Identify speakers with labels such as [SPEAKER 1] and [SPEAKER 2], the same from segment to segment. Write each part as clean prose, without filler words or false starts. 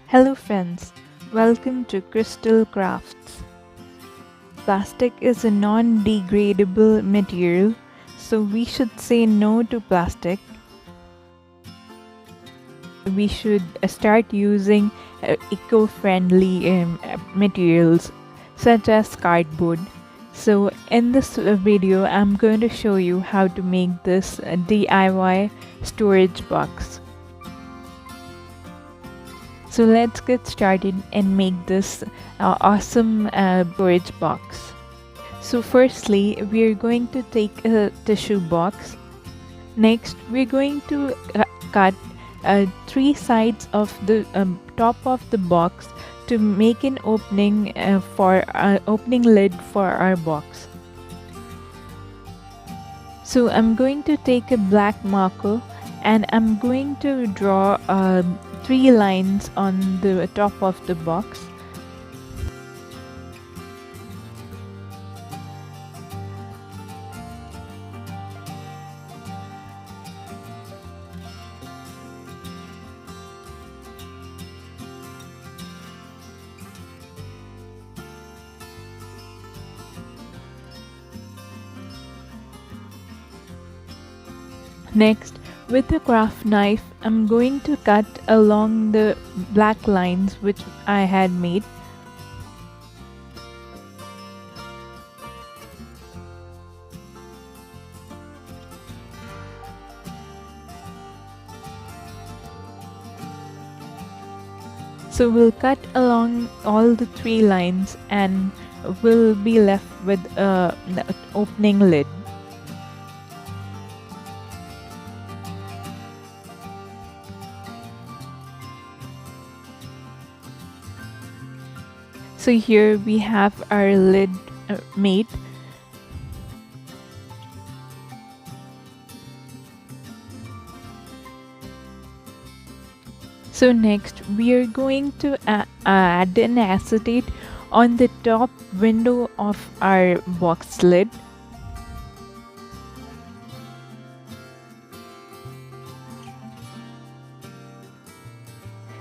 [SPEAKER 1] Hello friends, welcome to Crystal Crafts. Plastic is a non-degradable material, so we should say no to plastic. We should start using eco-friendly materials such as cardboard. So in this video, I'm going to show you how to make this DIY storage box. So let's get started and make this awesome storage box. So firstly, we're going to take a tissue box. Next, we're going to cut three sides of the top of the box to make an opening for opening lid for our box. So I'm going to take a black marker and I'm going to draw three lines on the top of the box. Next, with a craft knife, I'm going to cut along the black lines which I had made. So we'll cut along all the three lines and we'll be left with an opening lid. So here we have our lid made. So next we are going to add an acetate on the top window of our box lid.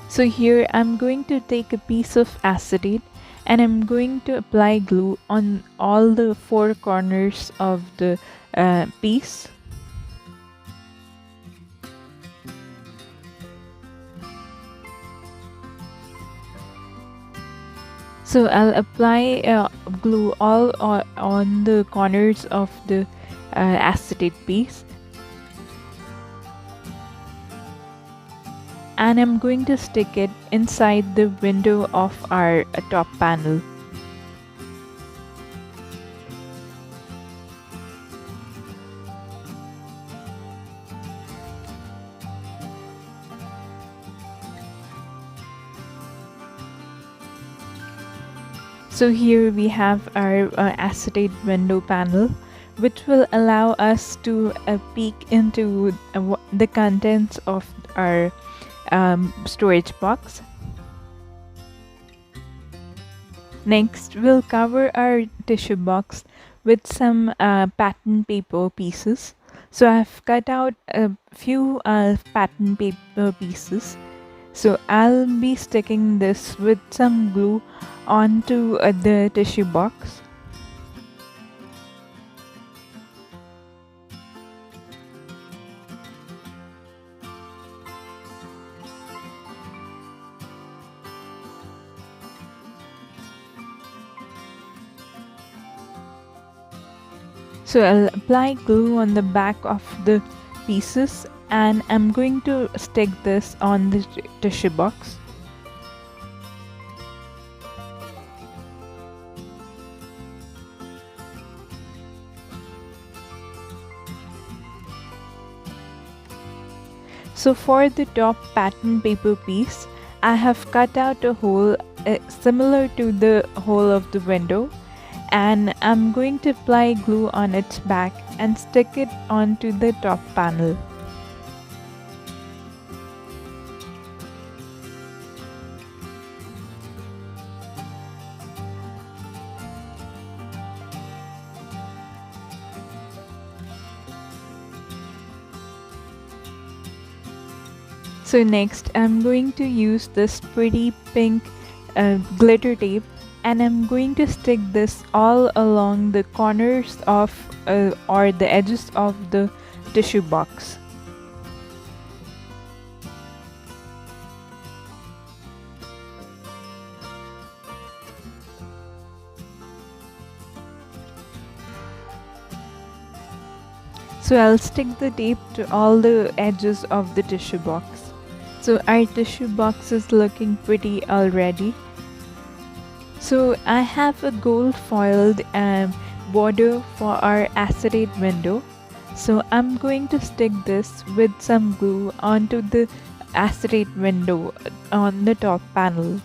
[SPEAKER 1] So here I'm going to take a piece of acetate and I'm going to apply glue on all the four corners of the piece. So I'll apply glue all on the corners of the acetate piece. And I'm going to stick it inside the window of our top panel. So here we have our acetate window panel, which will allow us to peek into the contents of our storage box. Next, we'll cover our tissue box with some pattern paper pieces. So I've cut out a few pattern paper pieces. So I'll be sticking this with some glue onto the tissue box. So I'll apply glue on the back of the pieces and I'm going to stick this on the tissue box. So for the top pattern paper piece, I have cut out a hole similar to the hole of the window, and I'm going to apply glue on its back and stick it onto the top panel. So So next I'm going to use this pretty pink glitter tape, and I'm going to stick this all along the corners of or the edges of the tissue box. So I'll stick the tape to all the edges of the tissue box. So our tissue box is looking pretty already. So I have a gold foiled border for our acetate window. So I'm going to stick this with some glue onto the acetate window on the top panel.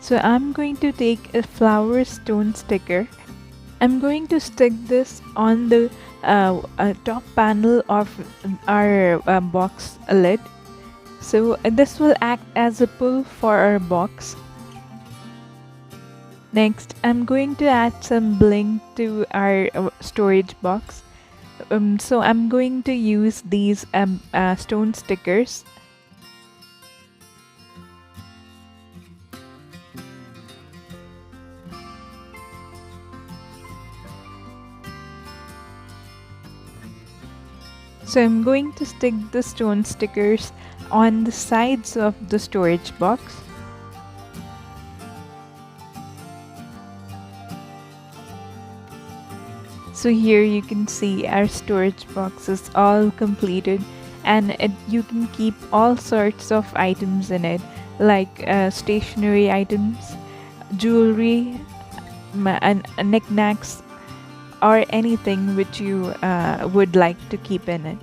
[SPEAKER 1] So I'm going to take a flower stone sticker. I'm going to stick this on the top panel of our box lid. So this will act as a pull for our box. Next, I'm going to add some bling to our storage box. So I'm going to use these stone stickers. So I'm going to stick the stone stickers on the sides of the storage box. So here you can see our storage box is all completed, and you can keep all sorts of items in it, like stationery items, jewelry, and knickknacks, or anything which you would like to keep in it.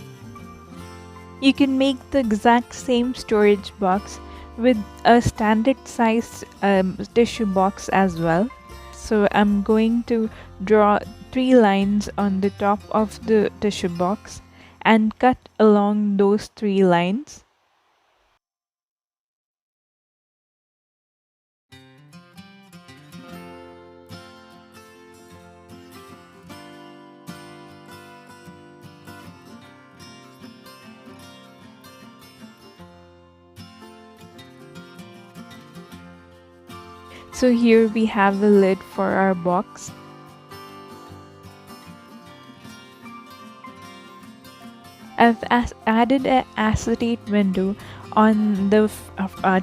[SPEAKER 1] You can make the exact same storage box with a standard size tissue box as well. So I'm going to draw 3 lines on the top of the tissue box and cut along those 3 lines. So here we have a lid for our box. I've added an acetate window on the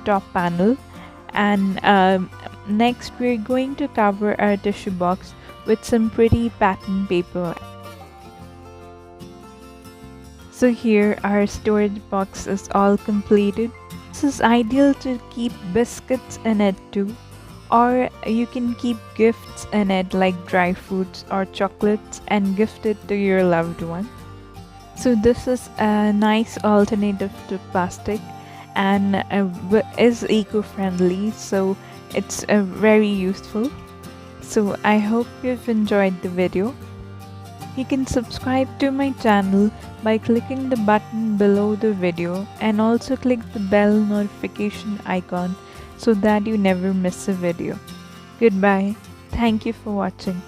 [SPEAKER 1] top panel, and next we're going to cover our tissue box with some pretty pattern paper. So here our storage box is all completed. This is ideal to keep biscuits in it too, or you can keep gifts in it like dry fruits or chocolates and gift it to your loved one. So this is a nice alternative to plastic and is eco-friendly, so it's very useful. So I hope you've enjoyed the video. You can subscribe to my channel by clicking the button below the video, and also click the bell notification icon so that you never miss a video. Goodbye. Thank you for watching.